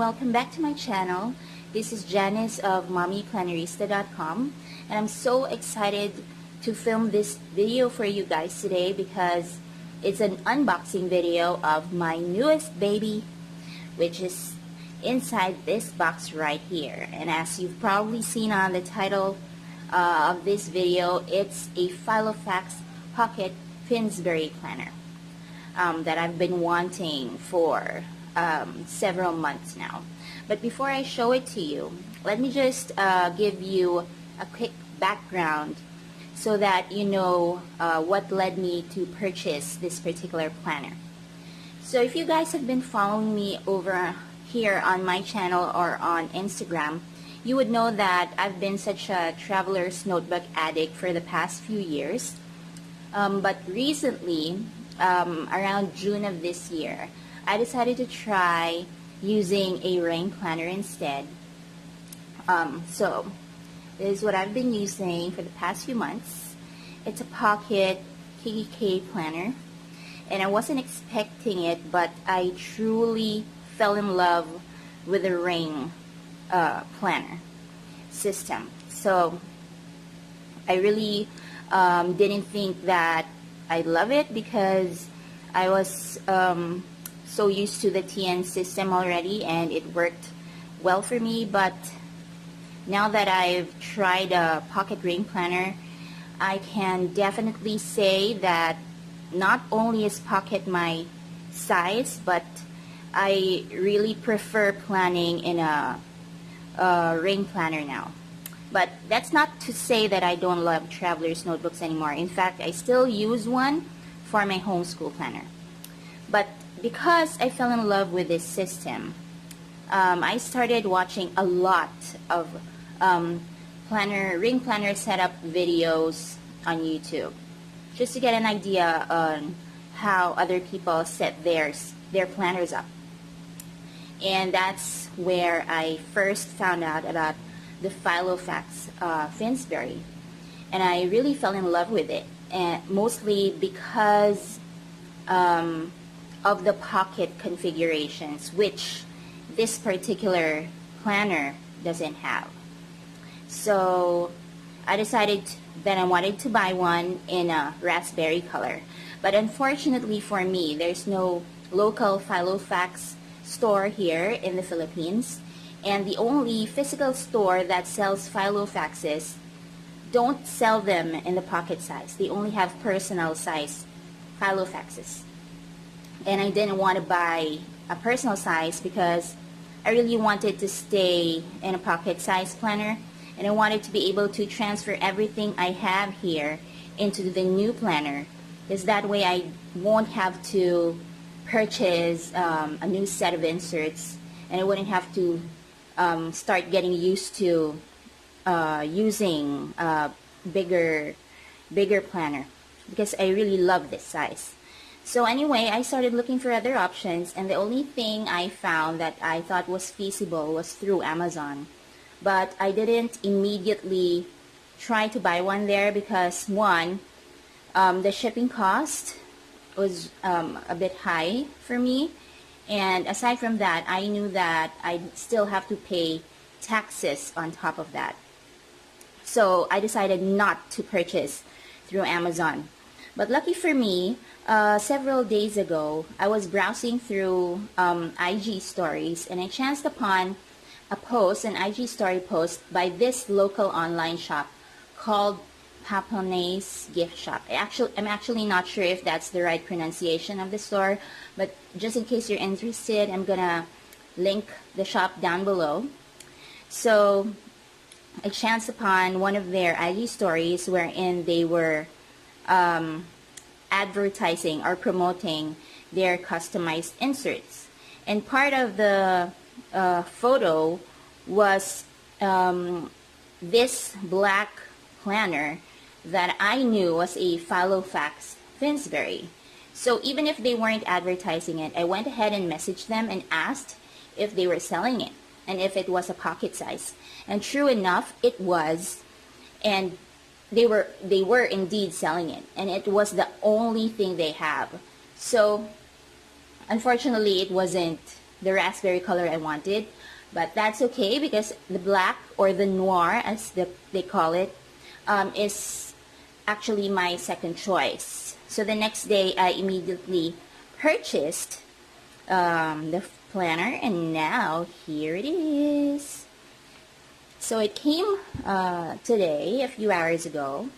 welcome back to my channel. This is Janice of mommyplannerista.com, and I'm so excited to film this video for you guys today because it's an unboxing video of my newest baby, which is inside this box right here. And as you've probably seen on the title of this video, it's a Filofax Pocket Finsbury planner that I've been wanting for several months now. But before I show it to you, let me just give you a quick background so that you know what led me to purchase this particular planner. So if you guys have been following me over here on my channel or on Instagram, you would know that I've been such a traveler's notebook addict for the past few years. But recently, around June of this year, I decided to try using a rain planner instead. So this is what I've been using for the past few months. It's a pocket KK planner, and I wasn't expecting it, but I truly fell in love with the rain planner system. So I really didn't think that I love it because I was so used to the TN system already, and it worked well for me. But now that I've tried a pocket rain planner, I can definitely say that not only is pocket my size, but I really prefer planning in a rain planner now. But that's not to say that I don't love traveler's notebooks anymore. In fact, I still use one for my homeschool planner. But because I fell in love with this system, I started watching a lot of ring planner setup videos on YouTube, just to get an idea on how other people set their planners up. And that's where I first found out about the Filofax Finsbury, and I really fell in love with it, and mostly because of the pocket configurations, which this particular planner doesn't have. So I decided that I wanted to buy one in a raspberry color, but unfortunately for me, there's no local Filofax store here in the Philippines, and the only physical store that sells Filofaxes don't sell them in the pocket size. They only have personal size Filofaxes. And I didn't want to buy a personal size because I really wanted to stay in a pocket size planner, and I wanted to be able to transfer everything I have here into the new planner, because that way I won't have to purchase a new set of inserts, and I wouldn't have to start getting used to using a bigger planner, because I really love this size. So anyway, I started looking for other options, and the only thing I found that I thought was feasible was through Amazon. But I didn't immediately try to buy one there because, one, the shipping cost was a bit high for me, and aside from that, I knew that I'd still have to pay taxes on top of that. So I decided not to purchase through Amazon. But lucky for me, several days ago, I was browsing through IG stories, and I chanced upon an IG story post by this local online shop called Papona's Gift Shop. I'm actually not sure if that's the right pronunciation of the store, but just in case you're interested, I'm gonna link the shop down below. So I chanced upon one of their IG stories wherein they were advertising or promoting their customized inserts, and part of the photo was this black planner that I knew was a Filofax Finsbury. So even if they weren't advertising it, I went ahead and messaged them and asked if they were selling it and if it was a pocket size. And true enough, it was, and they were indeed selling it, and it was the only thing they have. So unfortunately, it wasn't the raspberry color I wanted, but that's okay because the black, or the noir as they call it, is actually my second choice. So the next day I immediately purchased the planner, and now here it is. So it came today, a few hours ago,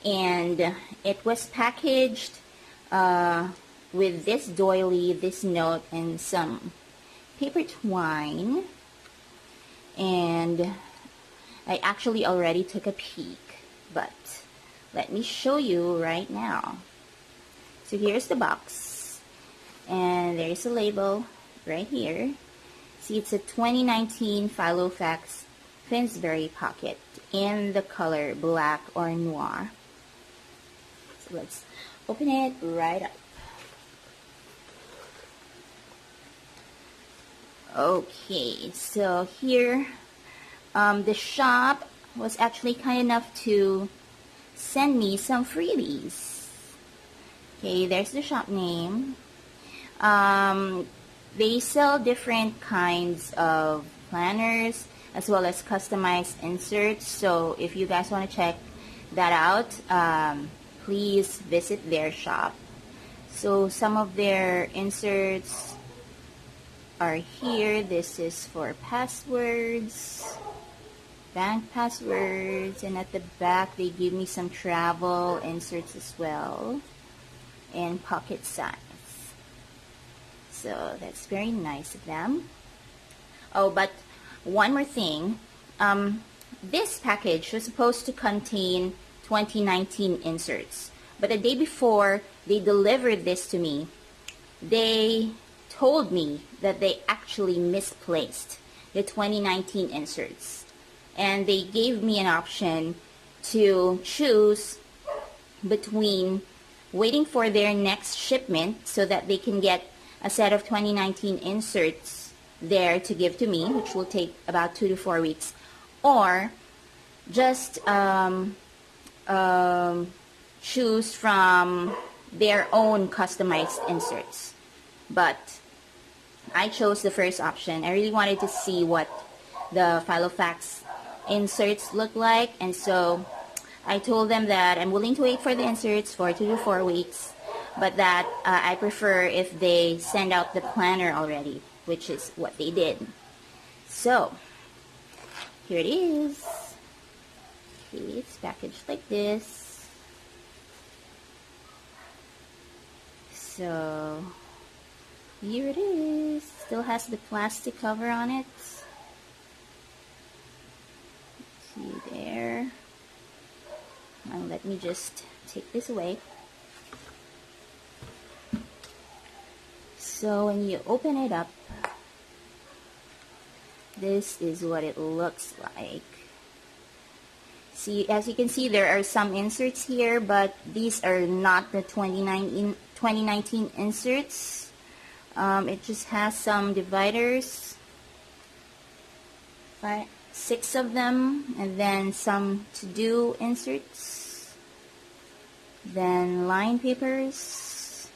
and it was packaged with this doily, this note, and some paper twine. And I actually already took a peek, but let me show you right now. So here's the box, and there's a label right here. See, it's a 2019 Filofax Finsbury pocket in the color black or noir. So let's open it right up. Okay, so here the shop was actually kind enough to send me some freebies. Okay, there's the shop name. They sell different kinds of planners as well as customized inserts, so if you guys want to check that out, please visit their shop. So some of their inserts are here. This is for passwords, bank passwords, and at the back they give me some travel inserts as well, and pocket size. So that's very nice of them. Oh, but one more thing. This package was supposed to contain 2019 inserts, but the day before they delivered this to me, they told me that they actually misplaced the 2019 inserts, and they gave me an option to choose between waiting for their next shipment so that they can get a set of 2019 inserts there to give to me, which will take about 2 to 4 weeks, or just choose from their own customized inserts. But I chose the first option. I really wanted to see what the Filofax inserts look like, and so I told them that I'm willing to wait for the inserts for 2 to 4 weeks, but that I prefer if they send out the planner already, which is what they did. So here it is. Okay, it's packaged like this. So here it is. Still has the plastic cover on it. See there. Now let me just take this away. So when you open it up, this is what it looks like. See, as you can see, there are some inserts here, but these are not the 2019 inserts. It just has some dividers, 6 of them, and then some to-do inserts, then line papers,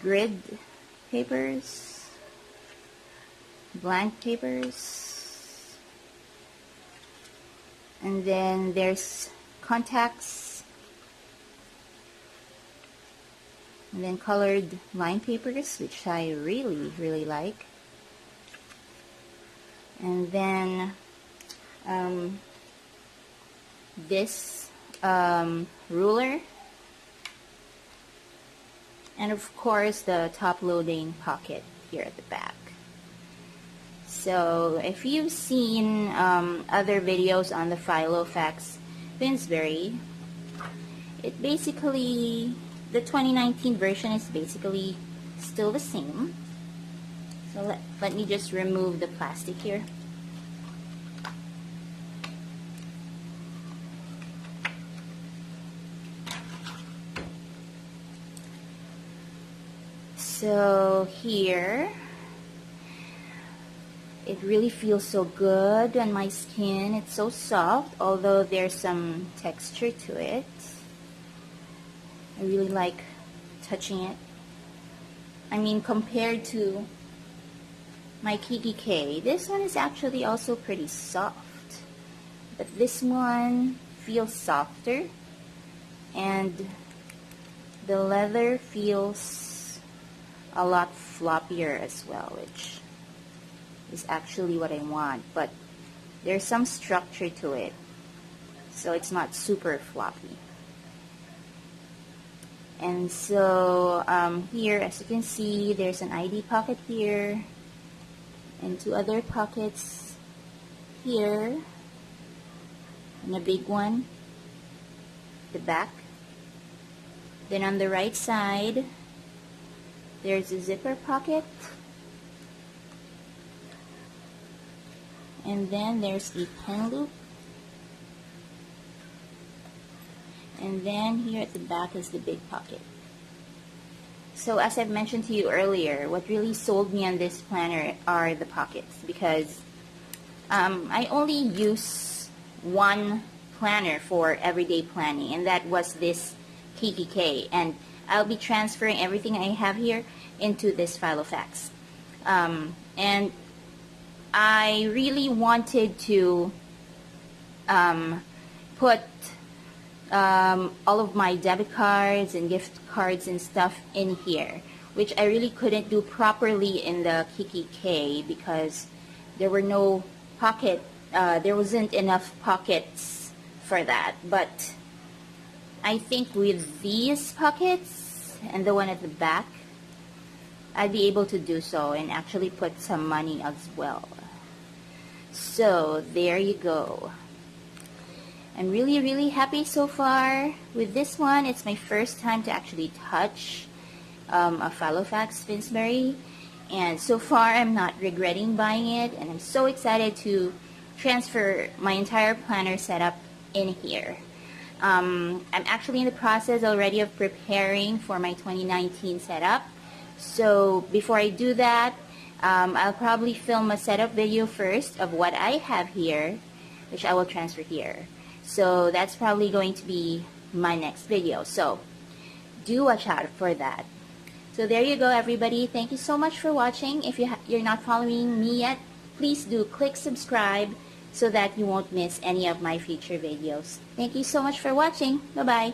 grid papers, blank papers, and then there's contacts, and then colored line papers, which I really like, and then this ruler, and of course the top loading pocket here at the back. So if you've seen other videos on the Filofax Finsbury, it basically, the 2019 version is basically still the same. So let me just remove the plastic here. So here, it really feels so good on my skin. It's so soft, although there's some texture to it. I really like touching it. I mean, compared to my KKK. This one is actually also pretty soft, but this one feels softer, and the leather feels a lot floppier as well, which is actually what I want, but there's some structure to it, so it's not super floppy. And so here, as you can see, there's an ID pocket here and two other pockets here, and a big one at the back. Then on the right side, there's a zipper pocket, and then there's a pen loop, and then here at the back is the big pocket. So as I've mentioned to you earlier, what really sold me on this planner are the pockets, because I only use one planner for everyday planning, and that was this KKK, and I'll be transferring everything I have here into this Filofax. And I really wanted to put all of my debit cards and gift cards and stuff in here, which I really couldn't do properly in the KKK because there were no pocket, there wasn't enough pockets for that. But I think with these pockets and the one at the back, I'd be able to do so and actually put some money as well. So there you go. I'm really happy so far with this one. It's my first time to actually touch a Filofax Finsbury, and so far I'm not regretting buying it, and I'm so excited to transfer my entire planner setup in here. I'm actually in the process already of preparing for my 2019 setup. So before I do that, I'll probably film a setup video first of what I have here, which I will transfer here. So that's probably going to be my next video. So do watch out for that. So there you go, everybody. Thank you so much for watching. If you're not following me yet, please do click subscribe so that you won't miss any of my future videos. Thank you so much for watching. Bye-bye.